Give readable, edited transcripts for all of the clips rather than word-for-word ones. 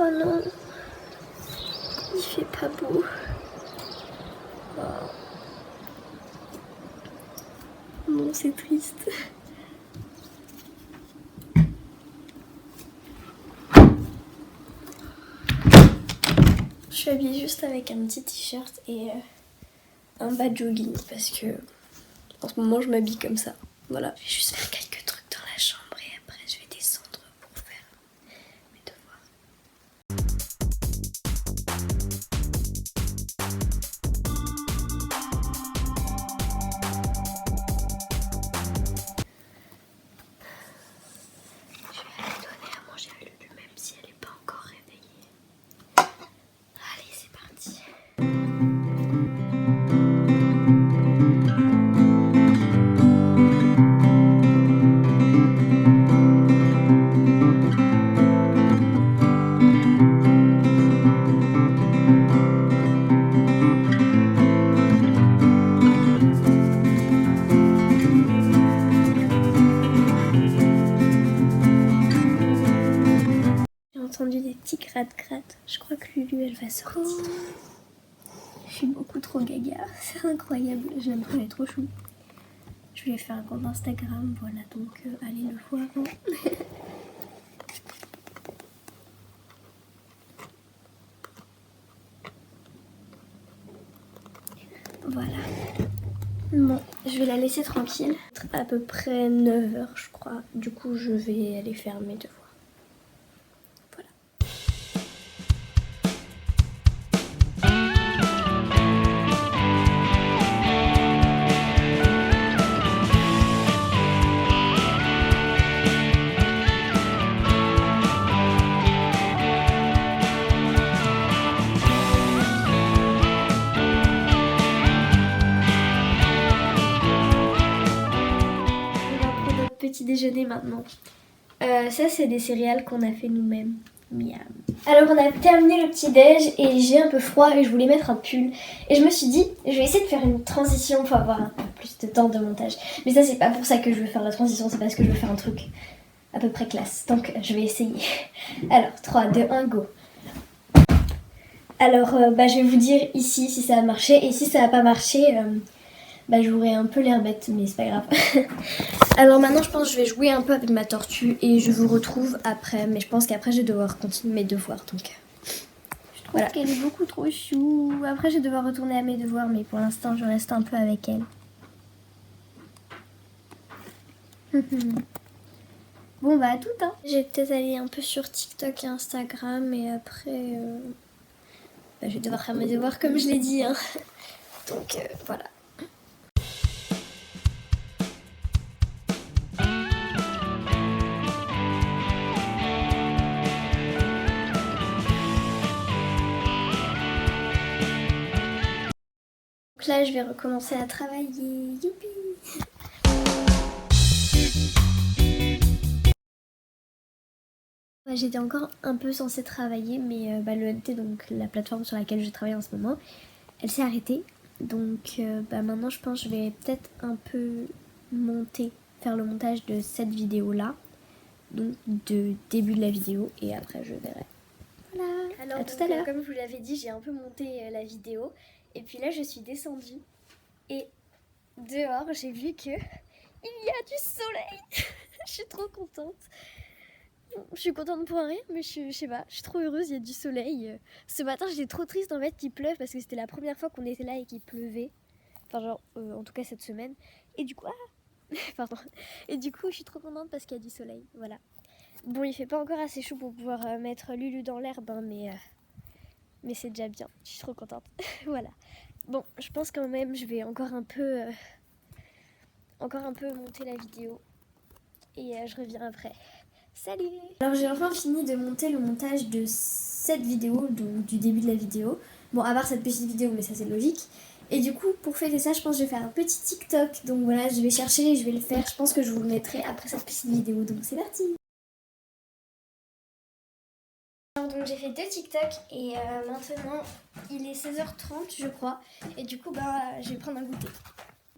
Oh non, il fait pas beau. Oh. Non, c'est triste. Je suis habillée juste avec un petit t-shirt et un bas de jogging parce que en ce moment je m'habille comme ça. Voilà, je vais juste faire quelques trucs dans la chambre et après je vais descendre pour faire mes devoirs. Je vais aller donner à manger à Lulu même si elle n'est pas encore réveillée. Allez, c'est parti. J'ai entendu des petits gratte-gratte. Je crois que Lulu elle va sortir. Je suis beaucoup trop gaga, c'est incroyable. J'aime trop, elle est trop chou. Je lui ai fait un compte Instagram, voilà, donc allez le voir. Hein. Voilà. Bon, je vais la laisser tranquille. À peu près 9h je crois. Du coup je vais aller faire mes devoirs. Voilà. Petit déjeuner maintenant. Ça c'est des céréales qu'on a fait nous-mêmes. Miam. Alors on a terminé le petit déj et j'ai un peu froid et je voulais mettre un pull. Et je me suis dit, je vais essayer de faire une transition pour avoir un peu plus de temps de montage. Mais ça c'est pas pour ça que je veux faire la transition, c'est parce que je veux faire un truc à peu près classe. Donc je vais essayer. Alors 3, 2, 1, go. Alors je vais vous dire ici si ça a marché et si ça n'a pas marché... j'aurais un peu l'air bête, mais c'est pas grave. Alors maintenant, je pense que je vais jouer un peu avec ma tortue et je vous retrouve après. Mais je pense qu'après, je vais devoir continuer mes devoirs. Donc, je trouve qu'elle est beaucoup trop chou. Après, je vais devoir retourner à mes devoirs, mais pour l'instant, je reste un peu avec elle. Bon, bah, à tout, hein. Je vais peut-être aller un peu sur TikTok et Instagram et après, je vais devoir faire mes devoirs comme je l'ai dit, hein. Donc, voilà. Donc là, je vais recommencer à travailler. Youpi! J'étais encore un peu censée travailler, mais le NT, donc la plateforme sur laquelle je travaille en ce moment, elle s'est arrêtée. Donc maintenant, je pense que je vais peut-être un peu faire le montage de cette vidéo-là. Donc de début de la vidéo et après je verrai. Voilà, alors, à tout à l'heure. Comme je vous l'avais dit, j'ai un peu monté la vidéo. Et puis là, je suis descendue. Et dehors, j'ai vu que il y a du soleil. Je suis trop contente. Je suis contente pour rien, mais je sais pas, je suis trop heureuse, il y a du soleil. Ce matin, j'étais trop triste en fait qu'il pleuve parce que c'était la première fois qu'on était là et qu'il pleuvait. Enfin, genre, en tout cas cette semaine. Et du coup, pardon. Et du coup, je suis trop contente parce qu'il y a du soleil, voilà. Bon, il fait pas encore assez chaud pour pouvoir mettre Lulu dans l'herbe, hein, mais c'est déjà bien. Je suis trop contente. Voilà. Bon, je pense quand même, je vais encore un peu monter la vidéo et je reviens après. Salut! Alors j'ai enfin fini de monter le montage de cette vidéo, donc du début de la vidéo. Bon, à part cette petite vidéo, mais ça c'est logique. Et du coup, pour fêter ça, je pense que je vais faire un petit TikTok. Donc voilà, je vais chercher et je vais le faire. Je pense que je vous le mettrai après cette petite vidéo. Donc c'est parti! Donc j'ai fait 2 TikTok et maintenant il est 16h30 je crois. Et du coup, je vais prendre un goûter.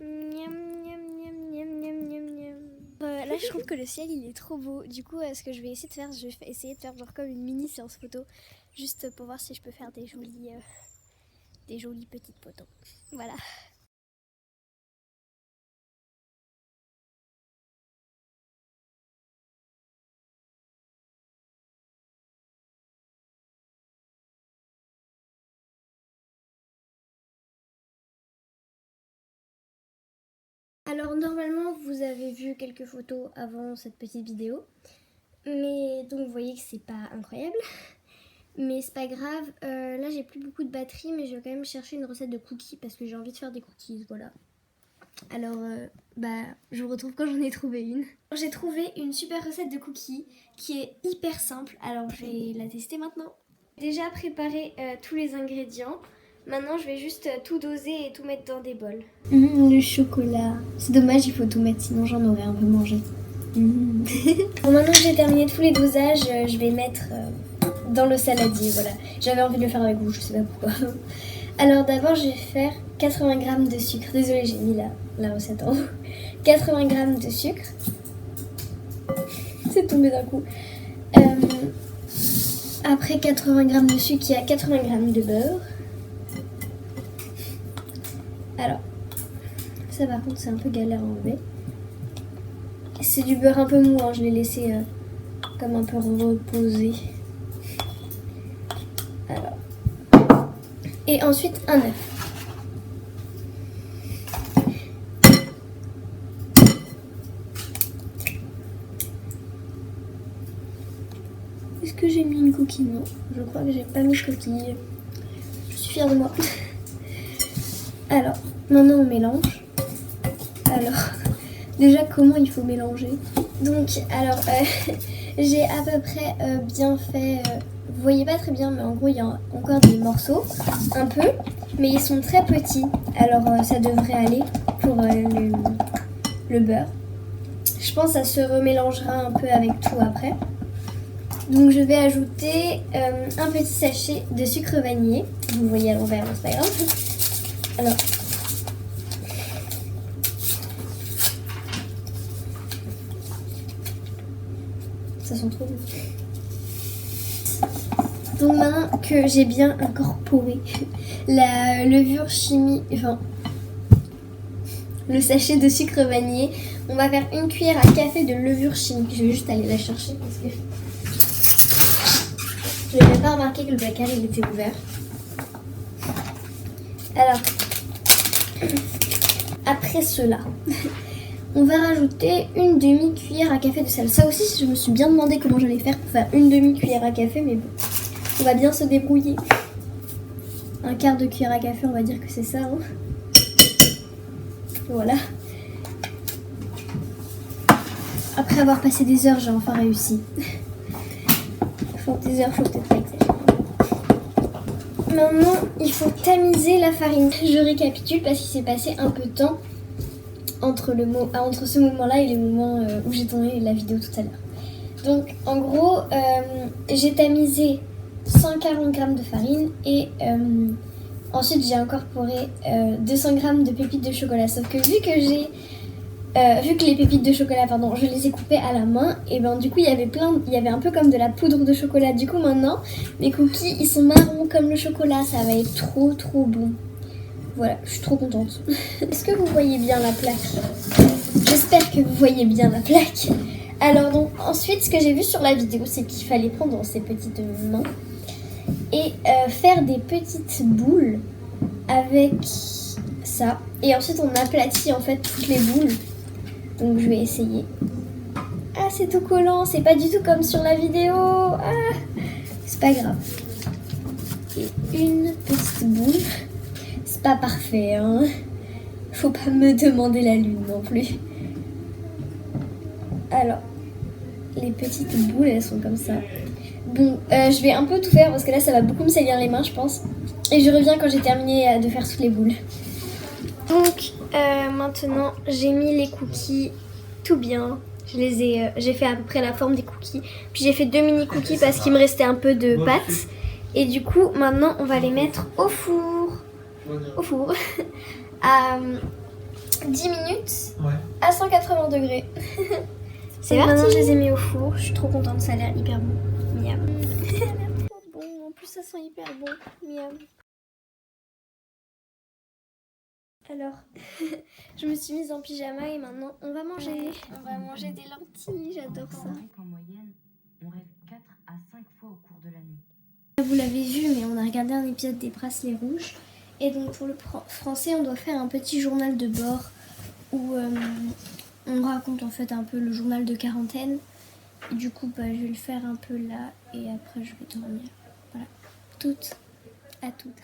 Miam, miam, miam, miam, miam, miam, miam. Là je trouve que le ciel il est trop beau. Du coup ce que je vais essayer de faire, je vais essayer de faire genre comme une mini séance photo. Juste pour voir si je peux faire des jolies petites photos. Voilà. Alors normalement vous avez vu quelques photos avant cette petite vidéo. Mais donc vous voyez que c'est pas incroyable. Mais c'est pas grave. Là j'ai plus beaucoup de batterie mais je vais quand même chercher une recette de cookies parce que j'ai envie de faire des cookies. Voilà. Alors je vous retrouve quand j'en ai trouvé une. J'ai trouvé une super recette de cookies qui est hyper simple. Alors je vais la tester maintenant. J'ai déjà préparé tous les ingrédients. Maintenant, je vais juste tout doser et tout mettre dans des bols. Le chocolat. C'est dommage, il faut tout mettre, sinon j'en aurais un peu mangé. Bon, maintenant que j'ai terminé tous les dosages, je vais mettre dans le saladier. Voilà. J'avais envie de le faire avec vous, je sais pas pourquoi. Alors d'abord, je vais faire 80 g de sucre. Désolée, j'ai mis la recette en haut. 80 g de sucre. C'est tombé d'un coup. Après 80 g de sucre, il y a 80 g de beurre. Alors, ça par contre c'est un peu galère à enlever. C'est du beurre un peu mou, hein, je l'ai laissé comme un peu reposer. Alors. Et ensuite un œuf. Est-ce que j'ai mis une coquille? Non, je crois que j'ai pas mis de coquille. Je suis fière de moi. Alors, maintenant on mélange. Alors, déjà comment il faut mélanger? Donc, alors, j'ai à peu près bien fait... vous voyez pas très bien, mais en gros il y a encore des morceaux, un peu, mais ils sont très petits. Alors ça devrait aller pour le beurre. Je pense que ça se remélangera un peu avec tout après. Donc je vais ajouter un petit sachet de sucre vanillé. Vous voyez à l'envers, c'est pas grave. Alors, ça sent trop bon. Donc maintenant que j'ai bien incorporé la levure chimique, enfin le sachet de sucre vanillé, on va faire une cuillère à café de levure chimique. Je vais juste aller la chercher parce que je n'avais pas remarqué que le placard il était ouvert. Alors, après cela, on va rajouter une demi-cuillère à café de sel. Ça aussi, je me suis bien demandé comment j'allais faire pour faire une demi-cuillère à café, mais bon, on va bien se débrouiller. Un quart de cuillère à café, on va dire que c'est ça. Hein. Voilà. Après avoir passé des heures, j'ai enfin réussi. Enfin, des heures, faut peut-être pas exagérer. Maintenant, il faut tamiser la farine. Je récapitule parce qu'il s'est passé un peu de temps entre ce moment-là et le moment où j'ai tourné la vidéo tout à l'heure. Donc, en gros, j'ai tamisé 140 g de farine et ensuite j'ai incorporé 200 g de pépites de chocolat. Sauf que vu que les pépites de chocolat, pardon, je les ai coupées à la main, et ben du coup il y avait un peu comme de la poudre de chocolat. Du coup maintenant, mes cookies ils sont marrons comme le chocolat, ça va être trop trop bon. Voilà, je suis trop contente. Est-ce que vous voyez bien la plaque? J'espère que vous voyez bien la plaque. Alors donc ensuite ce que j'ai vu sur la vidéo c'est qu'il fallait prendre ses petites mains et faire des petites boules avec ça. Et ensuite on aplatit en fait toutes les boules. Donc je vais essayer. Ah c'est tout collant, c'est pas du tout comme sur la vidéo. Ah, c'est pas grave. Et une petite boule. C'est pas parfait hein. Faut pas me demander la lune non plus. Alors, les petites boules elles sont comme ça. Bon, je vais un peu tout faire parce que là ça va beaucoup me salir les mains je pense. Et je reviens quand j'ai terminé de faire toutes les boules. Donc maintenant j'ai mis les cookies tout bien. J'ai fait à peu près la forme des cookies. Puis j'ai fait 2 mini cookies parce qu'il me restait un peu de pâte. Et du coup maintenant on va les mettre au four. À 10 minutes Ouais. à 180 degrés. C'est parti. Maintenant je les ai mis au four, je suis trop contente, ça a l'air hyper bon. Miam. Ça a l'air trop bon, en plus ça sent hyper bon. Miam. Alors, je me suis mise en pyjama et maintenant on va manger. On va manger des lentilles, j'adore ça. En moyenne, on rêve 4 à 5 fois au cours de la nuit. Vous l'avez vu, mais on a regardé un épisode des Bracelets Rouges. Et donc pour le français, on doit faire un petit journal de bord où on raconte en fait un peu le journal de quarantaine. Et du coup, je vais le faire un peu là et après je vais dormir. Voilà. À toutes.